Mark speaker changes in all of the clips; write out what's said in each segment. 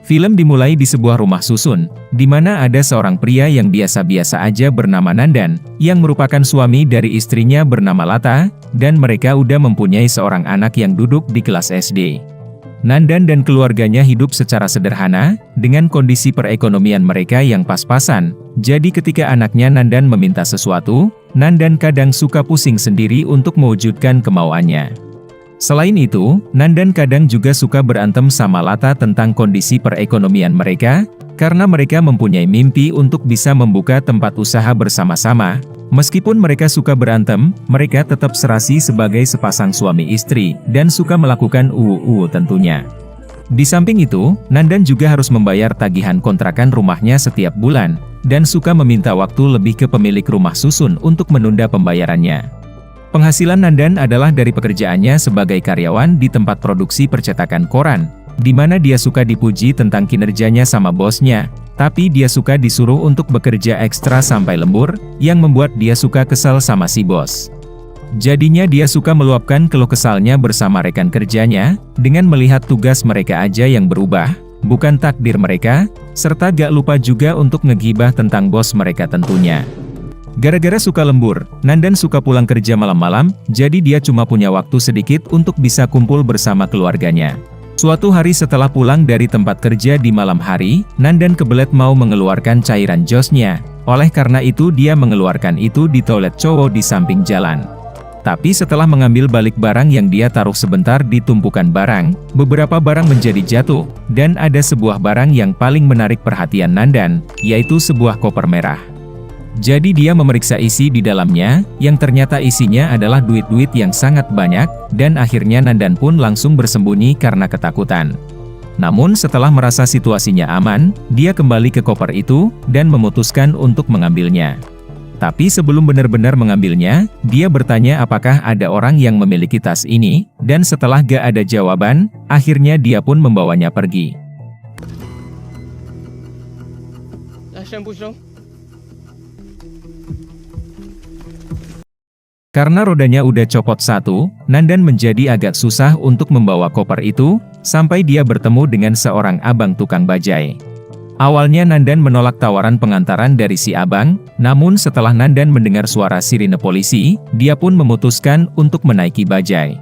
Speaker 1: Film dimulai di sebuah rumah susun, di mana ada seorang pria yang biasa-biasa aja bernama Nandan, yang merupakan suami dari istrinya bernama Lata, dan mereka udah mempunyai seorang anak yang duduk di kelas SD. Nandan dan keluarganya hidup secara sederhana, dengan kondisi perekonomian mereka yang pas-pasan, jadi ketika anaknya Nandan meminta sesuatu, Nandan kadang suka pusing sendiri untuk mewujudkan kemauannya. Selain itu, Nandan kadang juga suka berantem sama Lata tentang kondisi perekonomian mereka, karena mereka mempunyai mimpi untuk bisa membuka tempat usaha bersama-sama. Meskipun mereka suka berantem, mereka tetap serasi sebagai sepasang suami istri, dan suka melakukan tentunya. Di samping itu, Nandan juga harus membayar tagihan kontrakan rumahnya setiap bulan, dan suka meminta waktu lebih ke pemilik rumah susun untuk menunda pembayarannya. Penghasilan Nandan adalah dari pekerjaannya sebagai karyawan di tempat produksi percetakan koran, di mana dia suka dipuji tentang kinerjanya sama bosnya, tapi dia suka disuruh untuk bekerja ekstra sampai lembur, yang membuat dia suka kesal sama si bos. Jadinya dia suka meluapkan keluh kesalnya bersama rekan kerjanya, dengan melihat tugas mereka aja yang berubah, bukan takdir mereka, serta gak lupa juga untuk ngegibah tentang bos mereka tentunya. Gara-gara suka lembur, Nandan suka pulang kerja malam-malam, jadi dia cuma punya waktu sedikit untuk bisa kumpul bersama keluarganya. Suatu hari setelah pulang dari tempat kerja di malam hari, Nandan kebelet mau mengeluarkan cairan josnya. Oleh karena itu dia mengeluarkan itu di toilet cowok di samping jalan. Tapi setelah mengambil balik barang yang dia taruh sebentar di tumpukan barang, beberapa barang menjadi jatuh, dan ada sebuah barang yang paling menarik perhatian Nandan, yaitu sebuah koper merah. Jadi dia memeriksa isi di dalamnya, yang ternyata isinya adalah duit-duit yang sangat banyak, dan akhirnya Nandan pun langsung bersembunyi karena ketakutan. Namun setelah merasa situasinya aman, dia kembali ke koper itu, dan memutuskan untuk mengambilnya. Tapi sebelum benar-benar mengambilnya, dia bertanya apakah ada orang yang memiliki tas ini, dan setelah gak ada jawaban, akhirnya dia pun membawanya pergi. Karena rodanya udah copot satu, Nandan menjadi agak susah untuk membawa koper itu, sampai dia bertemu dengan seorang abang tukang bajai. Awalnya Nandan menolak tawaran pengantaran dari si abang, namun setelah Nandan mendengar suara sirine polisi, dia pun memutuskan untuk menaiki bajai.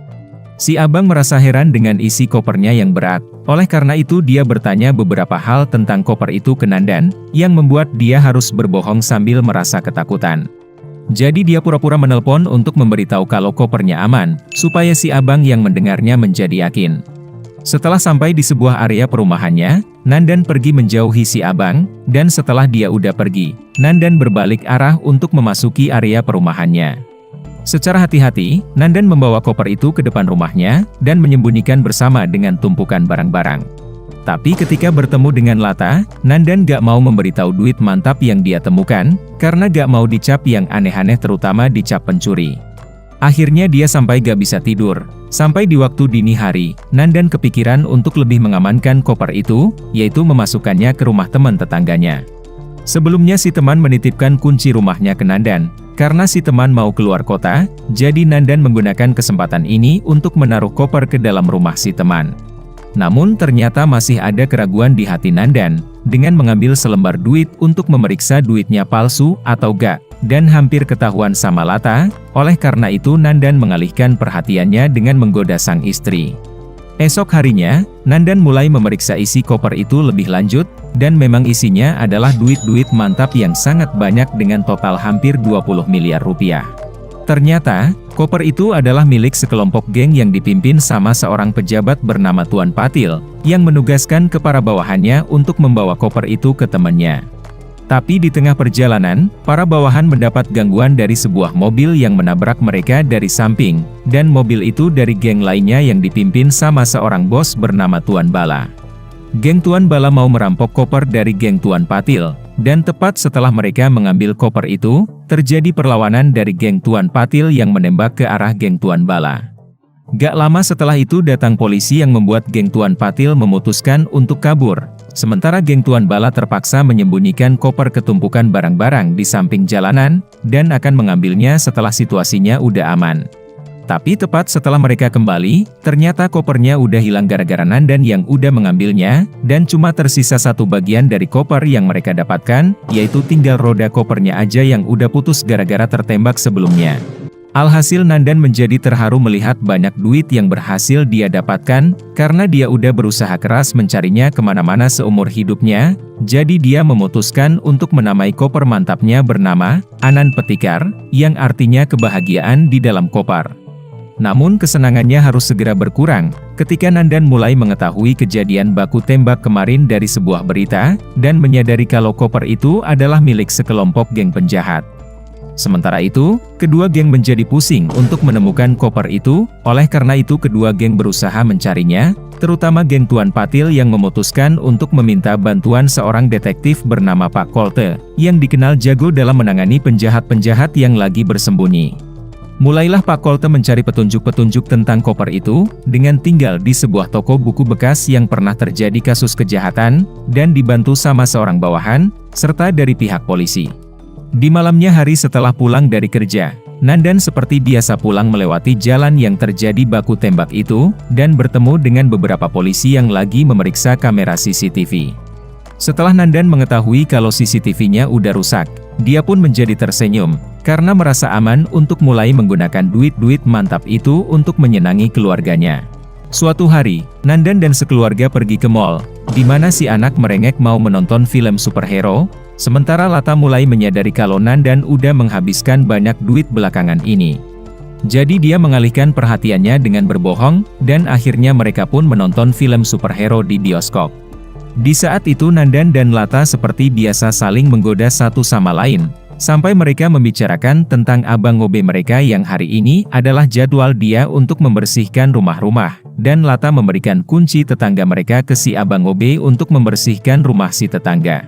Speaker 1: Si abang merasa heran dengan isi kopernya yang berat, oleh karena itu dia bertanya beberapa hal tentang koper itu ke Nandan, yang membuat dia harus berbohong sambil merasa ketakutan. Jadi dia pura-pura menelpon untuk memberitahu kalau kopernya aman, supaya si abang yang mendengarnya menjadi yakin. Setelah sampai di sebuah area perumahannya, Nandan pergi menjauhi si abang, dan setelah dia udah pergi, Nandan berbalik arah untuk memasuki area perumahannya. Secara hati-hati, Nandan membawa koper itu ke depan rumahnya, dan menyembunyikan bersama dengan tumpukan barang-barang. Tapi ketika bertemu dengan Lata, Nandan gak mau memberitahu duit mantap yang dia temukan, karena gak mau dicap yang aneh-aneh terutama dicap pencuri. Akhirnya dia sampai gak bisa tidur. Sampai di waktu dini hari, Nandan kepikiran untuk lebih mengamankan koper itu, yaitu memasukkannya ke rumah teman tetangganya. Sebelumnya si teman menitipkan kunci rumahnya ke Nandan, karena si teman mau keluar kota, jadi Nandan menggunakan kesempatan ini untuk menaruh koper ke dalam rumah si teman. Namun ternyata masih ada keraguan di hati Nandan, dengan mengambil selembar duit untuk memeriksa duitnya palsu atau gak, dan hampir ketahuan sama Lata, oleh karena itu Nandan mengalihkan perhatiannya dengan menggoda sang istri. Esok harinya, Nandan mulai memeriksa isi koper itu lebih lanjut, dan memang isinya adalah duit-duit mantap yang sangat banyak dengan total hampir 20 miliar rupiah. Ternyata, koper itu adalah milik sekelompok geng yang dipimpin sama seorang pejabat bernama Tuan Patil, yang menugaskan ke para bawahannya untuk membawa koper itu ke temannya. Tapi di tengah perjalanan, para bawahan mendapat gangguan dari sebuah mobil yang menabrak mereka dari samping, dan mobil itu dari geng lainnya yang dipimpin sama seorang bos bernama Tuan Bala. Geng Tuan Bala mau merampok koper dari geng Tuan Patil, dan tepat setelah mereka mengambil koper itu, terjadi perlawanan dari geng Tuan Patil yang menembak ke arah geng Tuan Bala. Gak lama setelah itu datang polisi yang membuat geng Tuan Patil memutuskan untuk kabur, sementara geng Tuan Bala terpaksa menyembunyikan koper ke tumpukan barang-barang di samping jalanan, dan akan mengambilnya setelah situasinya udah aman. Tapi tepat setelah mereka kembali, ternyata kopernya udah hilang gara-gara Nandan yang udah mengambilnya, dan cuma tersisa satu bagian dari koper yang mereka dapatkan, yaitu tinggal roda kopernya aja yang udah putus gara-gara tertembak sebelumnya. Alhasil Nandan menjadi terharu melihat banyak duit yang berhasil dia dapatkan, karena dia udah berusaha keras mencarinya kemana-mana seumur hidupnya, jadi dia memutuskan untuk menamai koper mantapnya bernama Anan Petikar, yang artinya kebahagiaan di dalam koper. Namun kesenangannya harus segera berkurang, ketika Nandan mulai mengetahui kejadian baku tembak kemarin dari sebuah berita, dan menyadari kalau koper itu adalah milik sekelompok geng penjahat. Sementara itu, kedua geng menjadi pusing untuk menemukan koper itu, oleh karena itu kedua geng berusaha mencarinya, terutama geng Tuan Patil yang memutuskan untuk meminta bantuan seorang detektif bernama Pak Kolte, yang dikenal jago dalam menangani penjahat-penjahat yang lagi bersembunyi. Mulailah Pak Kolte mencari petunjuk-petunjuk tentang koper itu, dengan tinggal di sebuah toko buku bekas yang pernah terjadi kasus kejahatan, dan dibantu sama seorang bawahan, serta dari pihak polisi. Di malamnya hari setelah pulang dari kerja, Nandan seperti biasa pulang melewati jalan yang terjadi baku tembak itu, dan bertemu dengan beberapa polisi yang lagi memeriksa kamera CCTV. Setelah Nandan mengetahui kalau CCTV-nya udah rusak, dia pun menjadi tersenyum, karena merasa aman untuk mulai menggunakan duit-duit mantap itu untuk menyenangi keluarganya. Suatu hari, Nandan dan sekeluarga pergi ke mall, di mana si anak merengek mau menonton film superhero, sementara Lata mulai menyadari kalau Nandan udah menghabiskan banyak duit belakangan ini. Jadi dia mengalihkan perhatiannya dengan berbohong, dan akhirnya mereka pun menonton film superhero di bioskop. Di saat itu Nandan dan Lata seperti biasa saling menggoda satu sama lain, sampai mereka membicarakan tentang abang Obe mereka yang hari ini adalah jadwal dia untuk membersihkan rumah-rumah, dan Lata memberikan kunci tetangga mereka ke si abang Obe untuk membersihkan rumah si tetangga.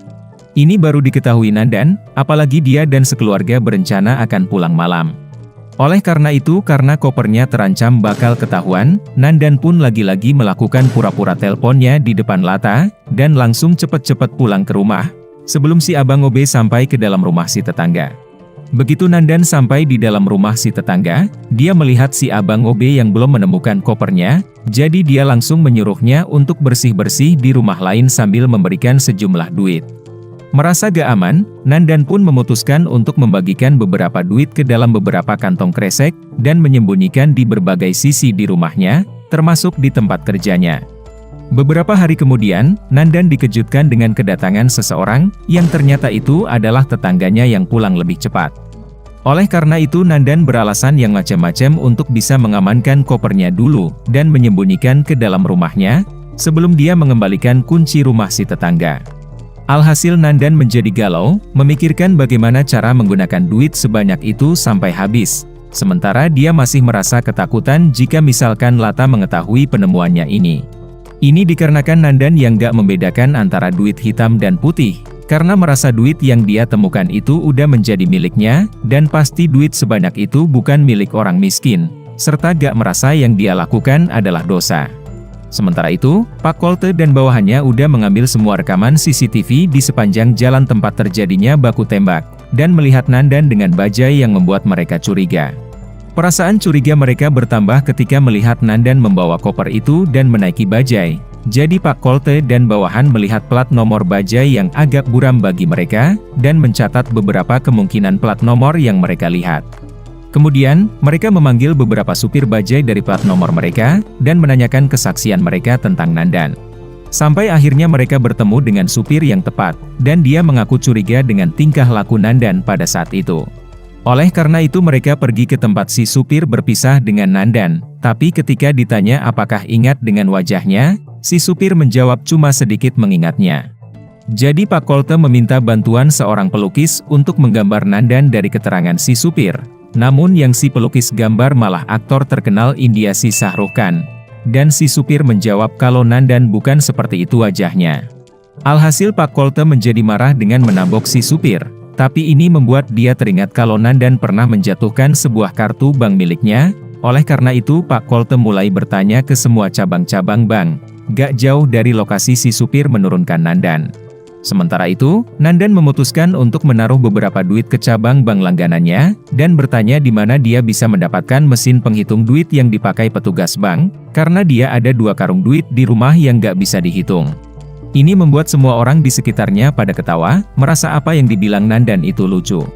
Speaker 1: Ini baru diketahui Nandan, apalagi dia dan sekeluarga berencana akan pulang malam. Oleh karena itu, karena kopernya terancam bakal ketahuan, Nandan pun lagi-lagi melakukan pura-pura teleponnya di depan Lata, dan langsung cepet-cepet pulang ke rumah, sebelum si abang Obe sampai ke dalam rumah si tetangga. Begitu Nandan sampai di dalam rumah si tetangga, dia melihat si abang Obe yang belum menemukan kopernya, jadi dia langsung menyuruhnya untuk bersih-bersih di rumah lain sambil memberikan sejumlah duit. Merasa gak aman, Nandan pun memutuskan untuk membagikan beberapa duit ke dalam beberapa kantong kresek, dan menyembunyikan di berbagai sisi di rumahnya, termasuk di tempat kerjanya. Beberapa hari kemudian, Nandan dikejutkan dengan kedatangan seseorang, yang ternyata itu adalah tetangganya yang pulang lebih cepat. Oleh karena itu Nandan beralasan yang macam-macam untuk bisa mengamankan kopernya dulu, dan menyembunyikan ke dalam rumahnya, sebelum dia mengembalikan kunci rumah si tetangga. Alhasil Nandan menjadi galau, memikirkan bagaimana cara menggunakan duit sebanyak itu sampai habis. Sementara dia masih merasa ketakutan jika misalkan Lata mengetahui penemuannya ini. Ini dikarenakan Nandan yang gak membedakan antara duit hitam dan putih, karena merasa duit yang dia temukan itu udah menjadi miliknya, dan pasti duit sebanyak itu bukan milik orang miskin, serta gak merasa yang dia lakukan adalah dosa. Sementara itu, Pak Kolte dan bawahannya udah mengambil semua rekaman CCTV di sepanjang jalan tempat terjadinya baku tembak, dan melihat Nandan dengan bajai yang membuat mereka curiga. Perasaan curiga mereka bertambah ketika melihat Nandan membawa koper itu dan menaiki bajai. Jadi Pak Kolte dan bawahan melihat plat nomor bajai yang agak buram bagi mereka, dan mencatat beberapa kemungkinan plat nomor yang mereka lihat. Kemudian, mereka memanggil beberapa supir bajai dari plat nomor mereka, dan menanyakan kesaksian mereka tentang Nandan. Sampai akhirnya mereka bertemu dengan supir yang tepat, dan dia mengaku curiga dengan tingkah laku Nandan pada saat itu. Oleh karena itu mereka pergi ke tempat si supir berpisah dengan Nandan, tapi ketika ditanya apakah ingat dengan wajahnya, si supir menjawab cuma sedikit mengingatnya. Jadi Pak Kolte meminta bantuan seorang pelukis untuk menggambar Nandan dari keterangan si supir. Namun yang si pelukis gambar malah aktor terkenal India si Shah Rukh Khan. Dan si supir menjawab kalau Nandan bukan seperti itu wajahnya. Alhasil Pak Kolte menjadi marah dengan menambok si supir. Tapi ini membuat dia teringat kalau Nandan pernah menjatuhkan sebuah kartu bank miliknya. Oleh karena itu Pak Kolte mulai bertanya ke semua cabang-cabang bank, gak jauh dari lokasi si supir menurunkan Nandan. Sementara itu, Nandan memutuskan untuk menaruh beberapa duit ke cabang bank langganannya, dan bertanya di mana dia bisa mendapatkan mesin penghitung duit yang dipakai petugas bank, karena dia ada 2 karung duit di rumah yang gak bisa dihitung. Ini membuat semua orang di sekitarnya pada ketawa, merasa apa yang dibilang Nandan itu lucu.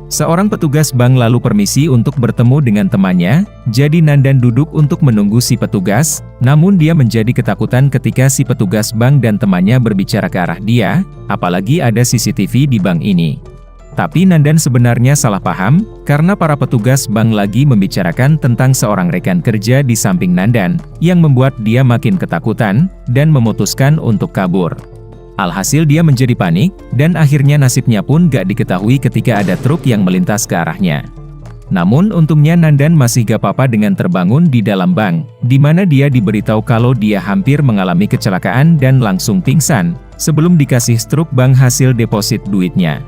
Speaker 1: Seorang petugas bank lalu permisi untuk bertemu dengan temannya, jadi Nandan duduk untuk menunggu si petugas, namun dia menjadi ketakutan ketika si petugas bank dan temannya berbicara ke arah dia, apalagi ada CCTV di bank ini. Tapi Nandan sebenarnya salah paham, karena para petugas bank lagi membicarakan tentang seorang rekan kerja di samping Nandan, yang membuat dia makin ketakutan, dan memutuskan untuk kabur. Alhasil dia menjadi panik, dan akhirnya nasibnya pun gak diketahui ketika ada truk yang melintas ke arahnya. Namun untungnya Nandan masih gak apa-apa dengan terbangun di dalam bank, di mana dia diberitahu kalau dia hampir mengalami kecelakaan dan langsung pingsan, sebelum dikasih truk bank hasil deposit duitnya.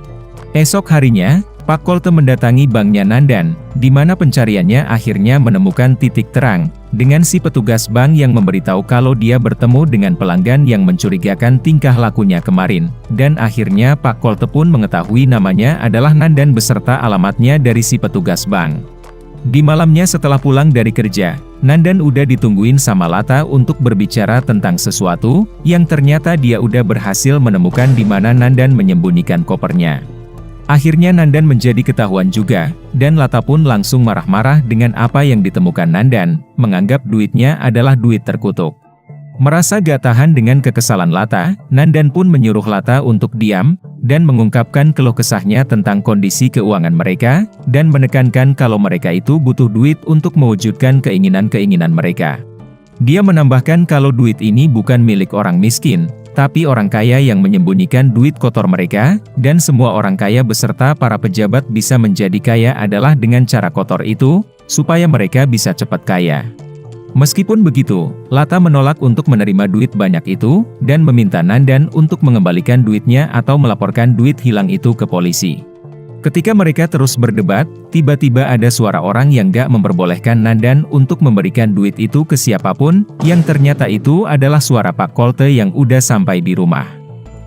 Speaker 1: Esok harinya, Pak Kolte mendatangi banknya Nandan, di mana pencariannya akhirnya menemukan titik terang, dengan si petugas bank yang memberitahu kalau dia bertemu dengan pelanggan yang mencurigakan tingkah lakunya kemarin, dan akhirnya Pak Kolte pun mengetahui namanya adalah Nandan beserta alamatnya dari si petugas bank. Di malamnya setelah pulang dari kerja, Nandan udah ditungguin sama Lata untuk berbicara tentang sesuatu, yang ternyata dia udah berhasil menemukan di mana Nandan menyembunyikan kopernya. Akhirnya Nandan menjadi ketahuan juga, dan Lata pun langsung marah-marah dengan apa yang ditemukan Nandan, menganggap duitnya adalah duit terkutuk. Merasa gak tahan dengan kekesalan Lata, Nandan pun menyuruh Lata untuk diam, dan mengungkapkan keluh kesahnya tentang kondisi keuangan mereka, dan menekankan kalau mereka itu butuh duit untuk mewujudkan keinginan-keinginan mereka. Dia menambahkan kalau duit ini bukan milik orang miskin, tapi orang kaya yang menyembunyikan duit kotor mereka, dan semua orang kaya beserta para pejabat bisa menjadi kaya adalah dengan cara kotor itu, supaya mereka bisa cepat kaya. Meskipun begitu, Lata menolak untuk menerima duit banyak itu, dan meminta Nandan untuk mengembalikan duitnya atau melaporkan duit hilang itu ke polisi. Ketika mereka terus berdebat, tiba-tiba ada suara orang yang gak memperbolehkan Nandan untuk memberikan duit itu ke siapapun, yang ternyata itu adalah suara Pak Kolte yang udah sampai di rumah.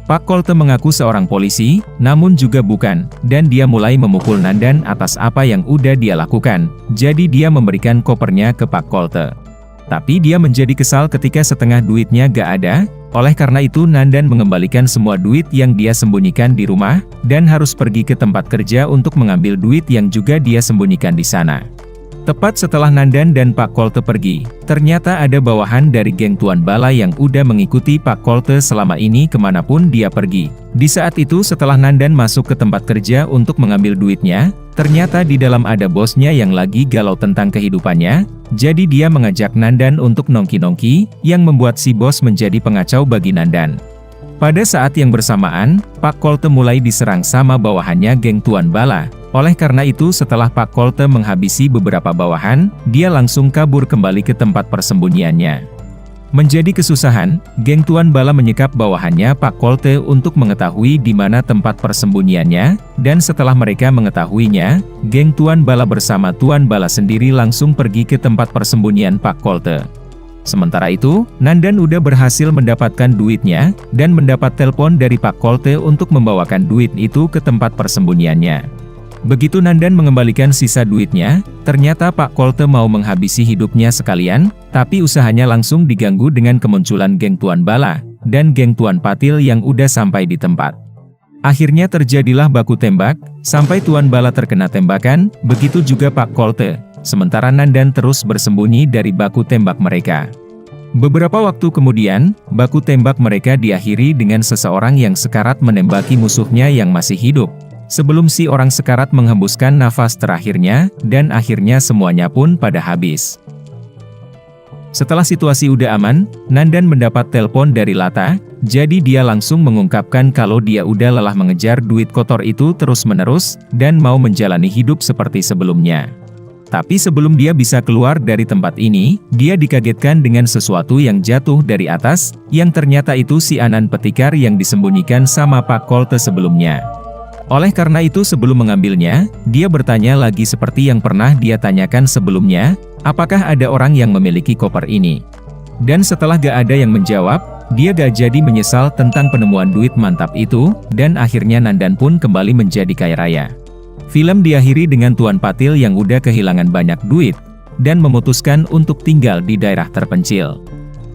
Speaker 1: Pak Kolte mengaku seorang polisi, namun juga bukan, dan dia mulai memukul Nandan atas apa yang udah dia lakukan, jadi dia memberikan kopernya ke Pak Kolte. Tapi dia menjadi kesal ketika setengah duitnya gak ada. Oleh karena itu Nandan mengembalikan semua duit yang dia sembunyikan di rumah, dan harus pergi ke tempat kerja untuk mengambil duit yang juga dia sembunyikan di sana. Tepat setelah Nandan dan Pak Kolte pergi, ternyata ada bawahan dari geng Tuan Bala yang udah mengikuti Pak Kolte selama ini kemanapun dia pergi. Di saat itu setelah Nandan masuk ke tempat kerja untuk mengambil duitnya, ternyata di dalam ada bosnya yang lagi galau tentang kehidupannya, jadi dia mengajak Nandan untuk nongki-nongki, yang membuat si bos menjadi pengacau bagi Nandan. Pada saat yang bersamaan, Pak Kolte mulai diserang sama bawahannya geng Tuan Bala. Oleh karena itu setelah Pak Kolte menghabisi beberapa bawahan, dia langsung kabur kembali ke tempat persembunyiannya. Menjadi kesusahan, geng Tuan Bala menyekap bawahannya Pak Kolte untuk mengetahui di mana tempat persembunyiannya, dan setelah mereka mengetahuinya, geng Tuan Bala bersama Tuan Bala sendiri langsung pergi ke tempat persembunyian Pak Kolte. Sementara itu, Nandan udah berhasil mendapatkan duitnya, dan mendapat telepon dari Pak Kolte untuk membawakan duit itu ke tempat persembunyiannya. Begitu Nandan mengembalikan sisa duitnya, ternyata Pak Kolte mau menghabisi hidupnya sekalian, tapi usahanya langsung diganggu dengan kemunculan geng Tuan Bala, dan geng Tuan Patil yang udah sampai di tempat. Akhirnya terjadilah baku tembak, sampai Tuan Bala terkena tembakan, begitu juga Pak Kolte, sementara Nandan terus bersembunyi dari baku tembak mereka. Beberapa waktu kemudian, baku tembak mereka diakhiri dengan seseorang yang sekarat menembaki musuhnya yang masih hidup. Sebelum si orang sekarat menghembuskan nafas terakhirnya, dan akhirnya semuanya pun pada habis. Setelah situasi udah aman, Nandan mendapat telepon dari Lata, jadi dia langsung mengungkapkan kalau dia udah lelah mengejar duit kotor itu terus-menerus, dan mau menjalani hidup seperti sebelumnya. Tapi sebelum dia bisa keluar dari tempat ini, dia dikagetkan dengan sesuatu yang jatuh dari atas, yang ternyata itu si Anan Petikar yang disembunyikan sama Pak Kolte sebelumnya. Oleh karena itu sebelum mengambilnya, dia bertanya lagi seperti yang pernah dia tanyakan sebelumnya, apakah ada orang yang memiliki koper ini? Dan setelah gak ada yang menjawab, Dia gak jadi menyesal tentang penemuan duit mantap itu, dan akhirnya Nandan pun kembali menjadi kaya raya. Film diakhiri dengan Tuan Patil yang udah kehilangan banyak duit, dan memutuskan untuk tinggal di daerah terpencil.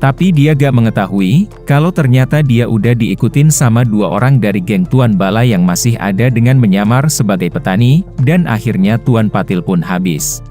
Speaker 1: Tapi dia gak mengetahui, kalau ternyata dia udah diikutin sama 2 orang dari geng Tuan Bala yang masih ada dengan menyamar sebagai petani, dan akhirnya Tuan Patil pun habis.